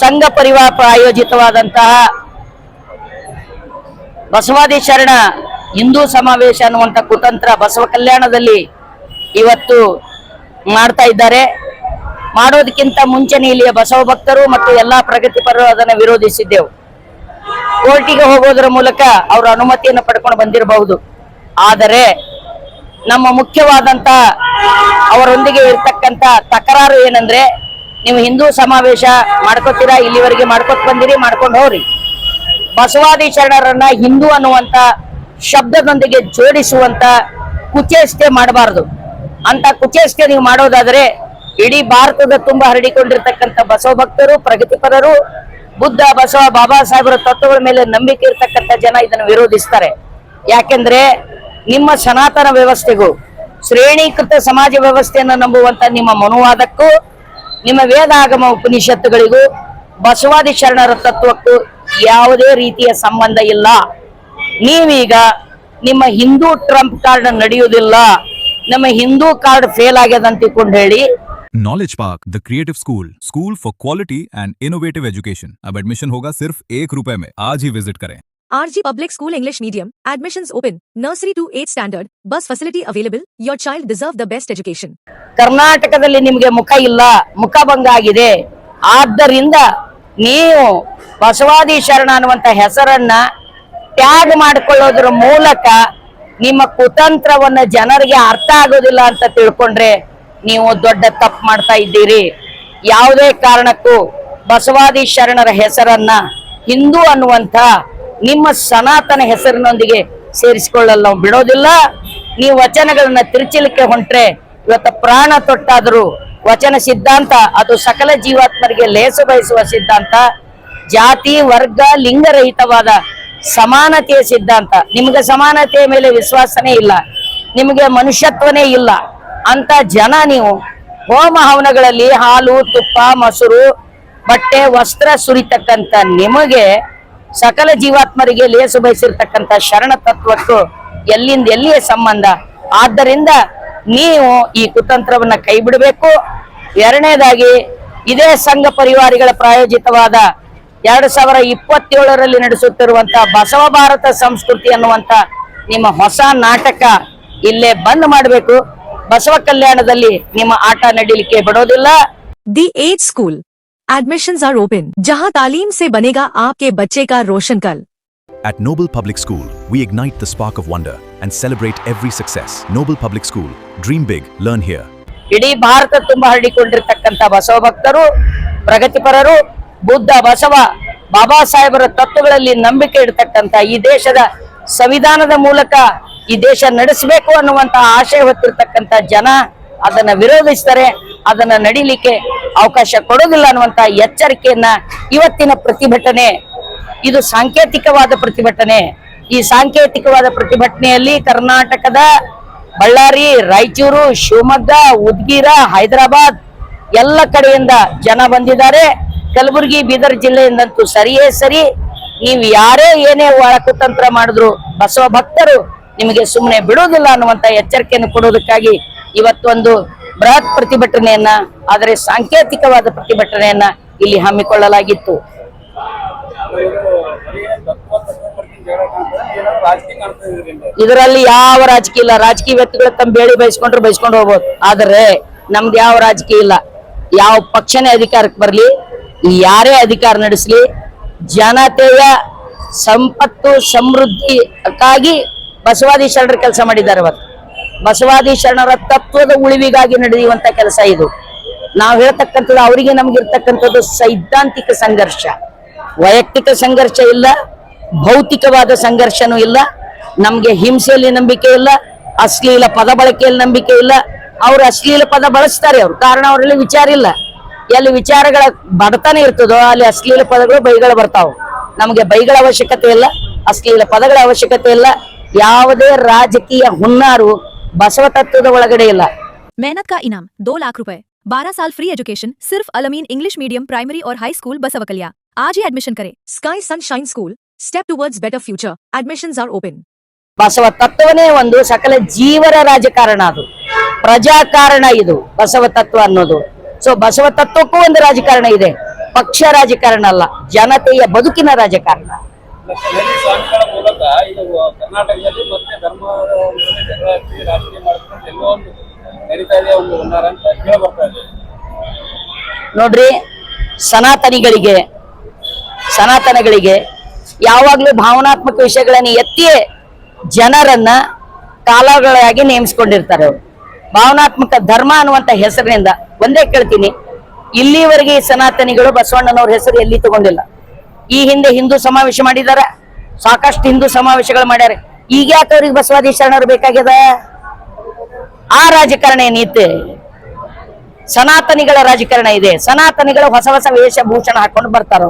ಸಂಘ ಪರಿವಾರ ಪ್ರಾಯೋಜಿತವಾದಂತಹ ಬಸವಾದಿ ಶರಣ ಹಿಂದೂ ಸಮಾವೇಶ ಅನ್ನುವಂಥ ಕುತಂತ್ರ ಬಸವ ಕಲ್ಯಾಣದಲ್ಲಿ ಇವತ್ತು ಮಾಡ್ತಾ ಇದ್ದಾರೆ. ಮಾಡೋದಕ್ಕಿಂತ ಮುಂಚೆನೇ ಇಲ್ಲಿಯ ಬಸವ ಭಕ್ತರು ಮತ್ತು ಎಲ್ಲಾ ಪ್ರಗತಿಪರರು ಅದನ್ನು ವಿರೋಧಿಸಿದ್ದೆವು. ಕೋರ್ಟಿಗೆ ಹೋಗೋದರ ಮೂಲಕ ಅವರ ಅನುಮತಿಯನ್ನು ಪಡ್ಕೊಂಡು ಬಂದಿರಬಹುದು. ಆದರೆ ನಮ್ಮ ಮುಖ್ಯವಾದಂತ ಅವರೊಂದಿಗೆ ಇರ್ತಕ್ಕಂಥ ತಕರಾರು ಏನಂದ್ರೆ, ನೀವು ಹಿಂದೂ ಸಮಾವೇಶ ಮಾಡ್ಕೋತೀರಾ, ಇಲ್ಲಿವರೆಗೆ ಮಾಡ್ಕೊತ ಬಂದಿರಿ, ಮಾಡ್ಕೊಂಡು ಹೋಗ್ರಿ. ಬಸವಾದಿ ಶರಣರನ್ನ ಹಿಂದೂ ಅನ್ನುವಂತ ಶಬ್ದದೊಂದಿಗೆ ಜೋಡಿಸುವಂತ ಕುಚೇಷ್ಟೆ ಮಾಡಬಾರದು. ಅಂತ ಕುಚೇಷ್ಟೆ ನೀವು ಮಾಡೋದಾದ್ರೆ ಇಡೀ ಭಾರತದ ತುಂಬಾ ಹರಡಿಕೊಂಡಿರ್ತಕ್ಕಂಥ ಬಸವ ಭಕ್ತರು, ಪ್ರಗತಿಪರರು, ಬುದ್ಧ, ಬಸವ, ಬಾಬಾ ಸಾಹೇಬರ ತತ್ವಗಳ ಮೇಲೆ ನಂಬಿಕೆ ಇರ್ತಕ್ಕಂಥ ಜನ ಇದನ್ನು ವಿರೋಧಿಸ್ತಾರೆ. ಯಾಕೆಂದ್ರೆ ನಿಮ್ಮ ಸನಾತನ ವ್ಯವಸ್ಥೆಗೂ ಶ್ರೇಣೀಕೃತ ಸಮಾಜ ವ್ಯವಸ್ಥೆಯನ್ನು ನಂಬುವಂತ ನಿಮ್ಮ ಮನುವಾದಕ್ಕೂ ನಿಮ್ಮ ವೇದಾಗಮ ಉಪನಿಷತ್ತುಗಳಿಗೂ ಬಸವಾದಿ ಶರಣರ ತತ್ವಕ್ಕೂ ಯಾವುದೇ ರೀತಿಯ ಸಂಬಂಧ ಇಲ್ಲ. ನೀವೀಗ ನಿಮ್ಮ ಹಿಂದೂ ಟ್ರಂಪ್ ಕಾರ್ಡ್ ನಡೆಯುವುದಿಲ್ಲ, ನಮ್ಮ ಹಿಂದೂ ಕಾರ್ಡ್ ಫೇಲ್ ಆಗ್ಯದ ಅಂತಿಕೊಂಡು ಹೇಳಿ knowledge park the creative school for quality and innovative education. अब एडमिशन होगा सिर्फ ₹1 में। आज ही विजिट करें। RG Public School English Medium. Admissions open. Nursery to 8th standard. Bus facility available. Your child deserve the best education. ಕರ್ನಾಟಕದಲ್ಲಿ ನಿಮಗೆ ಮುಖ ಇಲ್ಲ, ಮುಖಭಂಗ ಆಗಿದೆ. ಆದ್ದರಿಂದ ನೀವು ಬಸವಾದಿ ಶರಣ ಅನ್ನುವಂತ ಹೆಸರನ್ನ ಟ್ಯಾಗ್ ಮಾಡಿಕೊಳ್ಳೋದ್ರ ಮೂಲಕ ನಿಮ್ಮ ಕುತಂತ್ರವನ್ನ ಜನರಿಗೆ ಅರ್ಥ ಆಗೋದಿಲ್ಲ ಅಂತ ತಿಳ್ಕೊಂಡ್ರೆ ನೀವು ದೊಡ್ಡ ತಪ್ಪು ಮಾಡ್ತಾ ಇದ್ದೀರಿ. ಯಾವುದೇ ಕಾರಣಕ್ಕೂ ಬಸವಾದಿ ಶರಣರ ಹೆಸರನ್ನ ಹಿಂದೂ ಅನ್ನುವಂತ ನಿಮ್ಮ ಸನಾತನ ಹೆಸರಿನೊಂದಿಗೆ ಸೇರಿಸಿಕೊಳ್ಳಲು ನಾವು ಬಿಡೋದಿಲ್ಲ. ನೀವು ವಚನಗಳನ್ನ ತಿರುಚಲಿಕ್ಕೆ ಹೊಂಟ್ರೆ ಇವತ್ತು ಪ್ರಾಣ ತೊಟ್ಟಾದರೂ ವಚನ ಸಿದ್ಧಾಂತ ಅದು ಸಕಲ ಜೀವಾತ್ಮರಿಗೆ ಲೇಸು ಬಯಸುವ ಸಿದ್ಧಾಂತ, ಜಾತಿ ವರ್ಗ ಲಿಂಗರಹಿತವಾದ ಸಮಾನತೆಯ ಸಿದ್ಧಾಂತ. ನಿಮಗೆ ಸಮಾನತೆಯ ಮೇಲೆ ವಿಶ್ವಾಸನೇ ಇಲ್ಲ, ನಿಮಗೆ ಮನುಷ್ಯತ್ವನೇ ಇಲ್ಲ ಅಂತ ಜನ ನೀವು ಹೋಮ ಹವನಗಳಲ್ಲಿ ಹಾಲು, ತುಪ್ಪ, ಮೊಸರು, ಬಟ್ಟೆ, ವಸ್ತ್ರ ಸುರಿತಕ್ಕಂಥ ನಿಮಗೆ ಸಕಲ ಜೀವಾತ್ಮರಿಗೆ ಲೇಸು ಬಯಸಿರ್ತಕ್ಕಂಥ ಶರಣ ತತ್ವಕ್ಕೂ ಎಲ್ಲಿಂದ ಎಲ್ಲಿಯೇ ಸಂಬಂಧ. ಆದ್ದರಿಂದ ನೀವು ಈ ಕುತಂತ್ರವನ್ನ ಕೈ ಬಿಡಬೇಕು. ಎರಡನೇದಾಗಿ ಇದೇ ಸಂಘ ಪರಿವಾರಿಗಳ ಪ್ರಾಯೋಜಿತವಾದ 2027ರಲ್ಲಿ ನಡೆಸುತ್ತಿರುವಂತಹ ಬಸವ ಭಾರತ ಸಂಸ್ಕೃತಿ ಅನ್ನುವಂತ ನಿಮ್ಮ ಹೊಸ ನಾಟಕ ಇಲ್ಲೇ ಬಂದ್ ಮಾಡಬೇಕು. ಬಸವ ಕಲ್ಯಾಣದಲ್ಲಿ ನಿಮ್ಮ ಆಟ ನಡೀಲಿಕ್ಕೆ ಬಿಡೋದಿಲ್ಲ. The Age School. Admissions are open. जहां तालीम से बनेगा आपके बच्चे का रोशन कल. At Noble Public School, we ignite the spark of wonder and celebrate every success. Noble Public School. Dream big, learn here. ಇಡೀ ಭಾರತ ತುಂಬಾ ಹರಡಿಕೊಂಡಿರ್ತಕ್ಕಂಥ ಬಸವ ಭಕ್ತರು, ಪ್ರಗತಿಪರರು, ಬುದ್ಧ, ಬಸವ, ಬಾಬಾ ಸಾಹೇಬರ ತತ್ವಗಳಲ್ಲಿ ನಂಬಿಕೆ ಇಡತಕ್ಕಂಥ ಈ ದೇಶದ ಸಂವಿಧಾನದ ಮೂಲಕ ಈ ದೇಶ ನಡೆಸಬೇಕು ಅನ್ನುವಂತ ಆಶಯ ಹೊತ್ತಿರ್ತಕ್ಕಂಥ ಜನ ಅದನ್ನ ವಿರೋಧಿಸ್ತಾರೆ. ಅದನ್ನ ನಡೀಲಿಕ್ಕೆ ಅವಕಾಶ ಕೊಡೋದಿಲ್ಲ ಅನ್ನುವಂತ ಎಚ್ಚರಿಕೆಯನ್ನ ಇವತ್ತಿನ ಪ್ರತಿಭಟನೆ, ಇದು ಸಾಂಕೇತಿಕವಾದ ಪ್ರತಿಭಟನೆ. ಈ ಸಾಂಕೇತಿಕವಾದ ಪ್ರತಿಭಟನೆಯಲ್ಲಿ ಕರ್ನಾಟಕದ ಬಳ್ಳಾರಿ, ರಾಯಚೂರು, ಶಿವಮೊಗ್ಗ, ಉದ್ಗೀರ, ಹೈದರಾಬಾದ್ ಎಲ್ಲ ಕಡೆಯಿಂದ ಜನ ಬಂದಿದ್ದಾರೆ. ಕಲಬುರಗಿ, ಬೀದರ್ ಜಿಲ್ಲೆಯಿಂದಂತೂ ಸರಿಯೇ ಸರಿ. ನೀವು ಯಾರೇ ಏನೇ ಒಳಕುತಂತ್ರ ಮಾಡಿದ್ರು ಬಸವ ಭಕ್ತರು ನಿಮಗೆ ಸುಮ್ಮನೆ ಬಿಡೋದಿಲ್ಲ ಅನ್ನುವಂತ ಎಚ್ಚರಿಕೆಯನ್ನು ಕೊಡೋದಕ್ಕಾಗಿ ಇವತ್ತೊಂದು ಬೃಹತ್ ಪ್ರತಿಭಟನೆಯನ್ನ, ಆದರೆ ಸಾಂಕೇತಿಕವಾದ ಪ್ರತಿಭಟನೆಯನ್ನ ಇಲ್ಲಿ ಹಮ್ಮಿಕೊಳ್ಳಲಾಗಿತ್ತು. ಇದರಲ್ಲಿ ಯಾವ ರಾಜಕೀಯ ಇಲ್ಲ. ರಾಜಕೀಯ ವ್ಯಕ್ತಿಗಳು ತಮ್ಮ ಬೇಡಿ ಬಯಸ್ಕೊಂಡ್ರು ಬಯಸ್ಕೊಂಡು ಹೋಗ್ಬೋದು, ಆದರೆ ನಮ್ದು ಯಾವ ರಾಜಕೀಯ ಇಲ್ಲ. ಯಾವ ಪಕ್ಷನೇ ಅಧಿಕಾರಕ್ಕೆ ಬರ್ಲಿ, ಯಾರೇ ಅಧಿಕಾರ ನಡೆಸಲಿ, ಜನತೆಯ ಸಂಪತ್ತು ಸಮೃದ್ಧಿಗಾಗಿ ಬಸವಾದಿ ಶರಣರ ಕೆಲಸ ಮಾಡಿದ್ದಾರೆ. ಇವತ್ತು ಬಸವಾದಿ ಶರಣರ ತತ್ವದ ಉಳಿವಿಗಾಗಿ ನಡೆಯುವಂತ ಕೆಲಸ ಇದು. ನಾವು ಹೇಳ್ತಕ್ಕಂಥದ್ದು ಅವರಿಗೆ ನಮ್ಗೆ ಇರ್ತಕ್ಕಂಥದ್ದು ಸೈದ್ಧಾಂತಿಕ ಸಂಘರ್ಷ, ವೈಯಕ್ತಿಕ ಸಂಘರ್ಷ ಇಲ್ಲ, ಭೌತಿಕವಾದ ಸಂಘರ್ಷನೂ ಇಲ್ಲ. ನಮ್ಗೆ ಹಿಂಸೆಯಲ್ಲಿ ನಂಬಿಕೆ ಇಲ್ಲ, ಅಶ್ಲೀಲ ಪದ ಬಳಕೆಯಲ್ಲಿ ನಂಬಿಕೆ ಇಲ್ಲ. ಅವ್ರು ಅಶ್ಲೀಲ ಪದ ಬಳಸ್ತಾರೆ, ಅವ್ರು ಕಾರಣ ಅವರಲ್ಲಿ ವಿಚಾರ ಇಲ್ಲ. ಎಲ್ಲಿ ವಿಚಾರಗಳ ಬಡತನ ಇರ್ತದೋ ಅಲ್ಲಿ ಅಶ್ಲೀಲ ಪದಗಳು, ಬೈಗಳು ಬರ್ತಾವ. ನಮಗೆ ಬೈಗಳ ಅವಶ್ಯಕತೆ ಇಲ್ಲ, ಅಶ್ಲೀಲ ಪದಗಳ ಅವಶ್ಯಕತೆ ಇಲ್ಲ. ಯಾವುದೇ ರಾಜಕೀಯ ಹುನ್ನಾರು बसव तत्वद ಒಳಗಡೆ ಇಲ್ಲ। मेहनत का इनाम 2 लाख रुपए, 12 साल फ्री एजुकेशन सिर्फ अलमीन इंग्लिश मीडियम प्राइमरी और हाई स्कूल बसवकलिया। आज ही एडमिशन करें। Sky Sunshine school, step towards better future. Admissions are open. Basava ತತ್ವನೇ ಒಂದು ಸಕಲ ಜೀವರ ರಾಜಕಾರಣ, ಅದು ಪ್ರಜಾಕಾರಣ, ಇದು ಬಸವ ತತ್ವ ಅನ್ನೋದು। ಸೊ ಬಸವ ತತ್ವಕ್ಕೂ ಒಂದು ರಾಜಕಾರಣ ಇದೆ, ಪಕ್ಷ ರಾಜಕಾರಣ ಅಲ್ಲ, ಜನತೆಯ ಬದುಕಿನ ರಾಜಕಾರಣ. ಸಮಾಧಿ ಸ್ವಾಮಿಗಳ ಮೂಲಕ ಇದು ಕರ್ನಾಟಕದಲ್ಲಿ ಮತ್ತೆ ಧರ್ಮದ ಜಗಳ ಹಚ್ಚಿ ರಾಜಕೀಯ ಮಾಡ್ಕೊಂಡು ಎಲ್ಲೋ ಒಂದು ನಡೀತಾ ಇದೆ, ಒಂದು ಹುನ್ನಾರ ಅಂತ ಕೇಳಿ ಬರ್ತಾ ಇದೆ. ನೋಡ್ರಿ, ಸನಾತನಗಳಿಗೆ ಯಾವಾಗ್ಲೂ ಭಾವನಾತ್ಮಕ ವಿಷಯಗಳನ್ನ ಎತ್ತಿಯೇ ಜನರನ್ನ ಕಾಲಗಳಾಗಿ ನೇಮಿಸ್ಕೊಂಡಿರ್ತಾರೆ ಅವರು. ಭಾವನಾತ್ಮಕ ಧರ್ಮ ಅನ್ನುವಂತ ಹೆಸರಿನಿಂದ ಒಂದೇ ಕೇಳ್ತೀನಿ, ಇಲ್ಲಿವರೆಗೆ ಈ ಸನಾತನಿಗಳು ಬಸವಣ್ಣನವ್ರ ಹೆಸರು ಎಲ್ಲಿ ತಗೊಂಡಿಲ್ಲ. ಈ ಹಿಂದೆ ಹಿಂದೂ ಸಮಾವೇಶ ಮಾಡಿದಾರ, ಸಾಕಷ್ಟು ಹಿಂದೂ ಸಮಾವೇಶಗಳು ಮಾಡ್ಯಾರ. ಈಗ ಯಾಕೆ ಅವ್ರಿಗೆ ಬಸವಾದಿ ಶರಣರು ಬೇಕಾಗ್ಯದ? ಆ ರಾಜಕಾರಣ ಏನೈತೆ? ಸನಾತನಿಗಳ ರಾಜಕಾರಣ ಇದೆ. ಸನಾತನಿಗಳು ಹೊಸ ಹೊಸ ವೇಷಭೂಷಣ ಹಾಕೊಂಡು ಬರ್ತಾರ.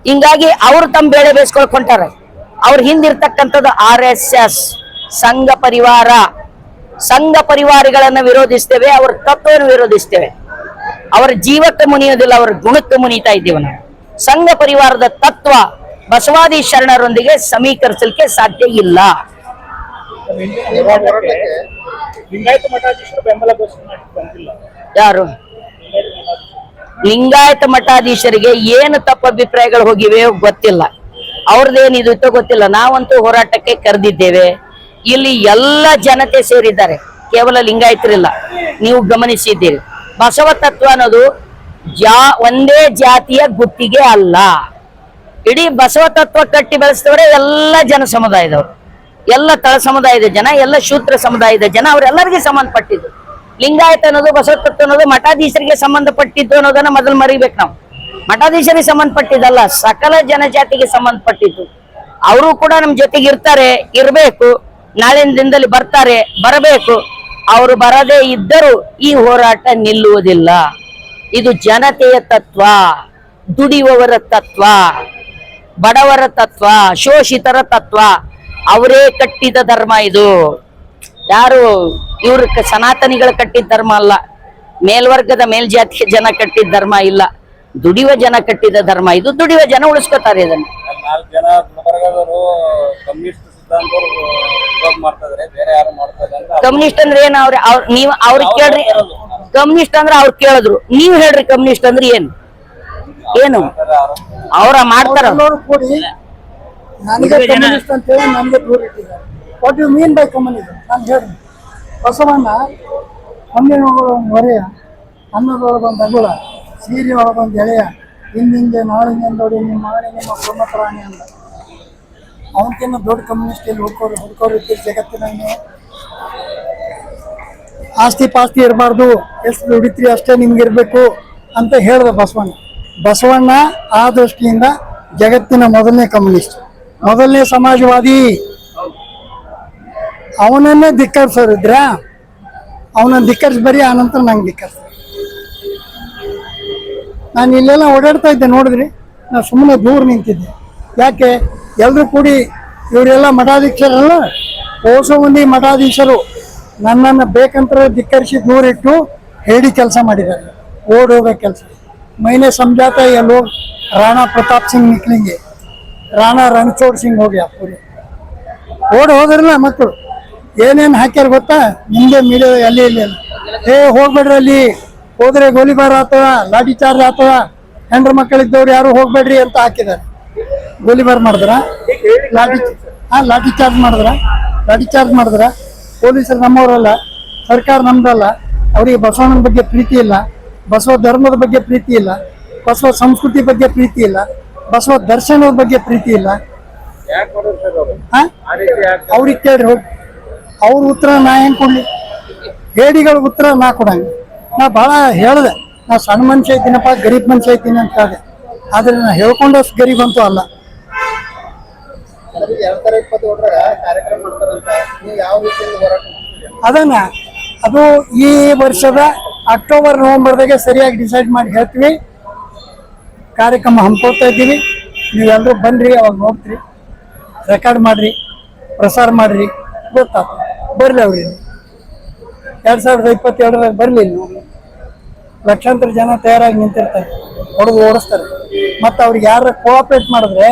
ಹಿಂಗಾಗಿ ಅವ್ರು ತಮ್ಮ ಬೇಳೆ ಬೇಯಿಸ್ಕೊಳಕ್ ಹೊಂಟಾರ. ಅವ್ರ ಹಿಂದಿರ್ತಕ್ಕಂಥದ್ದು RSS ಸಂಘ ಪರಿವಾರಗಳನ್ನ ವಿರೋಧಿಸ್ತೇವೆ, ಅವ್ರ ತತ್ವವನ್ನು ವಿರೋಧಿಸ್ತೇವೆ. ಅವರ ಜೀವಕ್ಕೆ ಮುನಿಯೋದಿಲ್ಲ, ಅವರ ಗುಣಕ್ಕೆ ಮುನಿತಾ ಇದ್ದೀವಿ ನಾವು. ಸಂಘ ಪರಿವಾರದ ತತ್ವ ಬಸವಾದಿ ಶರಣರೊಂದಿಗೆ ಸಮೀಕರಿಸಲಿಕ್ಕೆ ಸಾಧ್ಯ ಇಲ್ಲ. ಲಿಂಗಾಯತ ಮಠಾಧೀಶರು ಬೆಂಬಲ ಘೋಷಣೆ ಬಂದಿಲ್ಲ. ಯಾರು ಲಿಂಗಾಯತ ಮಠಾಧೀಶರಿಗೆ ಏನು ತಪ್ಪು ಅಭಿಪ್ರಾಯಗಳು ಹೋಗಿವೆ ಗೊತ್ತಿಲ್ಲ, ಅವ್ರದ್ದೇನಿದು ಗೊತ್ತಿಲ್ಲ. ನಾವಂತೂ ಹೋರಾಟಕ್ಕೆ ಕರೆದಿದ್ದೇವೆ. ಇಲ್ಲಿ ಎಲ್ಲ ಜನತೆ ಸೇರಿದ್ದಾರೆ, ಕೇವಲ ಲಿಂಗಾಯತರಿಲ್ಲ. ನೀವು ಗಮನಿಸಿದ್ದೀರಿ, ಬಸವ ತತ್ವ ಅನ್ನೋದು ಒಂದೇ ಜಾತಿಯ ಗುತ್ತಿಗೆ ಅಲ್ಲ. ಇಡೀ ಬಸವ ತತ್ವ ಕಟ್ಟಿ ಬೆಳೆಸ್ತವ್ರೆ ಎಲ್ಲ ಜನ ಸಮುದಾಯದವರು, ಎಲ್ಲ ತಳ ಸಮುದಾಯದ ಜನ, ಎಲ್ಲ ಶೂದ್ರ ಸಮುದಾಯದ ಜನ, ಅವರೆಲ್ಲರಿಗೆ ಸಂಬಂಧಪಟ್ಟಿದ್ದು. ಲಿಂಗಾಯತ ಅನ್ನೋದು, ಬಸವ ತತ್ವ ಅನ್ನೋದು ಮಠಾಧೀಶರಿಗೆ ಸಂಬಂಧಪಟ್ಟಿದ್ದು ಅನ್ನೋದನ್ನ ಮೊದಲು ಮರಿಬೇಕು ನಾವು. ಮಠಾಧೀಶರಿಗೆ ಸಂಬಂಧಪಟ್ಟಿದ್ದಲ್ಲ, ಸಕಲ ಜನಜಾತಿಗೆ ಸಂಬಂಧಪಟ್ಟಿದ್ದು. ಅವರು ಕೂಡ ನಮ್ಮ ಜೊತೆಗೆ ಇರಬೇಕು. ನಾಳಿನ ದಿನದಲ್ಲಿ ಬರಬೇಕು. ಅವರು ಬರದೇ ಇದ್ದರೂ ಈ ಹೋರಾಟ ನಿಲ್ಲುವುದಿಲ್ಲ. ಇದು ಜನತೆಯ ತತ್ವ, ದುಡಿಯುವವರ ತತ್ವ, ಬಡವರ ತತ್ವ, ಶೋಷಿತರ ತತ್ವ. ಅವರೇ ಕಟ್ಟಿದ ಧರ್ಮ ಇದು. ಯಾರು ಇವ್ರ ಸನಾತನಿಗಳು ಕಟ್ಟಿದ ಧರ್ಮ ಅಲ್ಲ, ಮೇಲ್ವರ್ಗದ ಮೇಲ್ಜಾತಿಯ ಜನ ಕಟ್ಟಿದ ಧರ್ಮ ಇಲ್ಲ, ದುಡಿಯುವ ಜನ ಕಟ್ಟಿದ ಧರ್ಮ ಇದು. ದುಡಿಯುವ ಜನ ಉಳಿಸ್ಕೊತಾರೆ ಇದನ್ನು. 4 ಜನ ಗುಲ್ಬರ್ಗದವರು ಕಮ್ಯುನಿಸ್ಟ್ ಸಿದ್ಧಾಂತವರು ವಿರೋಧ ಮಾಡ್ತಾ ಇದಾರೆ, ಬೇರೆ ಯಾರು ಮಾಡ್ತಾ ಇಲ್ಲ ಅಂತ. ಕಮ್ಯುನಿಸ್ಟ್ ಅಂದ್ರೆ ಏನ್? ನೀವು ಅವ್ರಿಗೆ ಕೇಳ್ರಿ. ಕಮ್ಯುನಿಸ್ಟ್ ಅಂದ್ರೆ ಅವ್ರು ಕೇಳಿದ್ರು, ನೀವ್ ಹೇಳ್ರಿ ಕಮ್ಯುನಿಸ್ಟ್ ಅಂದ್ರೆ ಏನು ಅವ್ರ ಮಾಡ್ತಾರ? ನನಗೆ ಕಮ್ಯುನಿಸ್ಟ್ ಅಂತ ಹೇಳಿ ನನಗೆ ದೂರ ಇಟ್ಟಿದ್ದಾರೆ. What you mean by communism? ನಾನು ಹೇಳಿ, ಬಸವಣ್ಣ ಹಣ್ಣಿನೊಳಗೆ ಒಂದು ಹೊರೆಯ, ಅನ್ನದೊಳಗೊಂದು ಅಗುಳ, ಸೀರೆ ಒಳಗೊಂದು ಎಳೆಯ, ಹಿಂದಿಂದೆ ನಾಳಿನಿಂದೋಡಿ ನಿಮ್ಮ ಮಾಡಿ ನಿಮ್ಮ ಬ್ರಹ್ಮಪ್ರಾಣಿ ಅಂತ. ಅವನಕ್ಕಿಂತ ದೊಡ್ಡ ಕಮ್ಯುನಿಸ್ಟ್ ಇಲ್ಲಿ ಹುಡ್ಕೋರು ಇರ್ತೀರಿ ಜಗತ್ತಿನಲ್ಲಿ. ಆಸ್ತಿ ಪಾಸ್ತಿ ಇರಬಾರ್ದು, ಎಷ್ಟು ದುಡಿತೀರಿ ಅಷ್ಟೇ ನಿಮ್ಗೆ ಇರಬೇಕು ಅಂತ ಹೇಳಿದ ಬಸವಣ್ಣ ಆ ದೃಷ್ಟಿಯಿಂದ ಜಗತ್ತಿನ ಮೊದಲನೇ ಕಮ್ಯುನಿಸ್ಟ್, ಮೊದಲನೇ ಸಮಾಜವಾದಿ. ಅವನನ್ನೇ ಧಿಕ್ಕರಿಸೋರಿದ್ರ ಅವನನ್ನು ಧಿಕ್ಕರಿಸಿ ಬರೀ, ಆನಂತರ ನಂಗೆ ಧಿಕ್ಕರಿಸ. ನಾನು ಇಲ್ಲೆಲ್ಲ ಓಡಾಡ್ತಾ ಇದ್ದೆ, ನೋಡಿದ್ರಿ, ನಾನು ಸುಮ್ಮನೆ ದೂರ ನಿಂತಿದ್ದೆ. ಯಾಕೆ? ಎಲ್ಲರೂ ಕೂಡಿ ಇವರೆಲ್ಲ ಮಠಾಧೀಶರಲ್ಲ, ಓಸೋ ಮಂದಿ ಮಠಾಧೀಶರು ನನ್ನನ್ನು ಬೇಕಂತ ಧಿಕ್ಕರಿಸಿ ದೂರಿಟ್ಟು ಹೇಳಿ ಕೆಲಸ ಮಾಡಿದ್ದಾರೆ, ಓಡ್ ಹೋಗೋ ಕೆಲಸ. ಮೈನೆ ಸಂಜಾತ ಎಲ್ಲೋ ರಾಣಾ ಪ್ರತಾಪ್ ಸಿಂಗ್ ನಿಕ್ಲಿಂಗೆ, ರಾಣಾ ರಣಛೋಡ್ ಸಿಂಗ್ ಹೋಗಿ ಪೂರಿ ಓಡ್ ಹೋದ್ರಲ್ಲ ಮಕ್ಕಳು. ಏನೇನು ಹಾಕ್ಯಾರ ಗೊತ್ತಾ? ನಿಮಗೆ ಮೀಡಿಯಾ ಅಲ್ಲಿ ಇಲ್ಲಿ ಹೋಗ್ಬೇಡ್ರಿ, ಅಲ್ಲಿ ಹೋದ್ರೆ ಗೋಲಿಬಾರ್ ಆಗ್ತದ, ಲಾಠಿ ಚಾರ್ಜ್ ಆಗ್ತದ, ಹೆಂಡ್ರ ಮಕ್ಕಳಿದ್ದವ್ರು ಯಾರು ಹೋಗ್ಬೇಡ್ರಿ ಅಂತ ಹಾಕಿದ್ದಾರೆ. ಗೋಲಿಬಾರ್ ಮಾಡಿದ್ರ, ಲಾಠಿ ಚಾರ್ಜ್ ಮಾಡಿದ್ರ. ಪೊಲೀಸರು ನಮ್ಮವರಲ್ಲ, ಸರ್ಕಾರ ನಮ್ದಲ್ಲ. ಅವರಿಗೆ ಬಸವಣ್ಣನ ಬಗ್ಗೆ ಪ್ರೀತಿ ಇಲ್ಲ, ಬಸವ ಧರ್ಮದ ಬಗ್ಗೆ ಪ್ರೀತಿ ಇಲ್ಲ, ಬಸವ ಸಂಸ್ಕೃತಿ ಬಗ್ಗೆ ಪ್ರೀತಿ ಇಲ್ಲ, ಬಸವ ದರ್ಶನದ ಬಗ್ಗೆ ಪ್ರೀತಿ ಇಲ್ಲ. ಅವ್ರಿಗೆ ಕೇಳ್ರಿ ಹೋಗಿ, ಅವ್ರ ಉತ್ತರ ನಾ ಹೆಂಗೆ ಕೊಡ್ಲಿ? ಹೇಡಿಗಳ ಉತ್ತರ ನಾ ಕೊಡಂಗ. ನಾ ಭಾಳ ಹೇಳಿದೆ, ನಾ ಸಣ್ಣ ಮನುಷ್ಯ ಇದ್ದೀನಪ್ಪ, ಗರೀಬ್ ಮನುಷ್ಯ ಇದ್ದೀನಿ ಅಂತ ಹೇಳಿದೆ. ಆದರೆ ನಾ ಹೇಳ್ಕೊಂಡಷ್ಟು ಗರೀಬ್ ಅಂತೂ ಅಲ್ಲ. ಅದನ್ನ ಅದು ಈ ವರ್ಷದ ಅಕ್ಟೋಬರ್ ನವೆಂಬರ್ದಾಗೆ ಸರಿಯಾಗಿ ಡಿಸೈಡ್ ಮಾಡಿ ಹೇಳ್ತೀವಿ. ಕಾರ್ಯಕ್ರಮ ಹಮ್ಮಿಕೊಳ್ತಾ ಇದ್ದೀವಿ. ನೀವೆಲ್ಲರೂ ಬನ್ನಿರಿ, ಅವಾಗ ನೋಡ್ತೀರಿ, ರೆಕಾರ್ಡ್ ಮಾಡಿರಿ, ಪ್ರಸಾರ ಮಾಡಿರಿ, ಗೊತ್ತಾಗ್ತದೆ. ಬರಲಿ ಅವ್ರಿಗೆ 2022 ಬರಲಿ. ನೋಡಿ, ಲಕ್ಷಾಂತರ ಜನ ತಯಾರಾಗಿ ನಿಂತಿರ್ತಾರೆ, ಓಡಿಸ್ತಾರೆ. ಮತ್ತು ಅವ್ರಿಗೆ ಯಾರು ಕೋಆಪರೇಟ್ ಮಾಡಿದ್ರೆ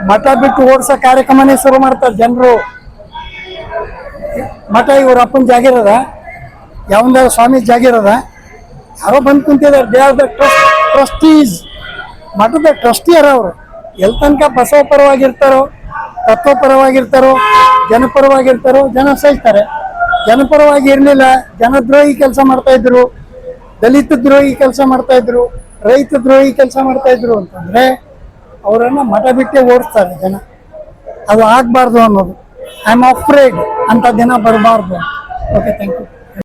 ಮಠ ಬಿಟ್ಟು ಓಡಿಸೋ ಕಾರ್ಯಕ್ರಮನೇ ಶುರು ಮಾಡ್ತಾರೆ ಜನರು. ಮಠ ಇವ್ರ ಅಪ್ಪನ ಜಾಗಿರದ, ಯಾವಂದಾರ ಸ್ವಾಮಿ ಜಾಗಿರದ, ಯಾರೋ ಬಂದು ಕುಂತಿದ್ದಾರೆ. They are the trustees. ಮಠದ ಟ್ರಸ್ಟಿಯರ್ ಅವರು ಎಲ್ಲಿ ತನಕ ಬಸವ ಪರವಾಗಿರ್ತಾರೋ, ತತ್ವ ಪರವಾಗಿರ್ತಾರೋ, ಜನಪರವಾಗಿರ್ತಾರೋ ಜನ ಸಹಿಸ್ತಾರೆ. ಜನಪರವಾಗಿ ಇರಲಿಲ್ಲ, ಜನದ್ರೋಹಿ ಕೆಲಸ ಮಾಡ್ತಾ ಇದ್ರು, ದಲಿತ ದ್ರೋಹಿ ಕೆಲಸ ಮಾಡ್ತಾ ಇದ್ರು, ರೈತ ದ್ರೋಹಿ ಕೆಲಸ ಮಾಡ್ತಾ ಇದ್ರು ಅಂತಂದ್ರೆ ಅವರನ್ನ ಮಠ ಬಿಟ್ಟೆ ಓಡಿಸ್ತಾರೆ ಜನ. ಅದು ಆಗ್ಬಾರ್ದು ಅನ್ನೋದು. ಐ ಆಮ್ ಅಫ್ರೇಡ್ ಅಂತ ದಿನ ಬರಬಾರ್ದು. Okay, thank you.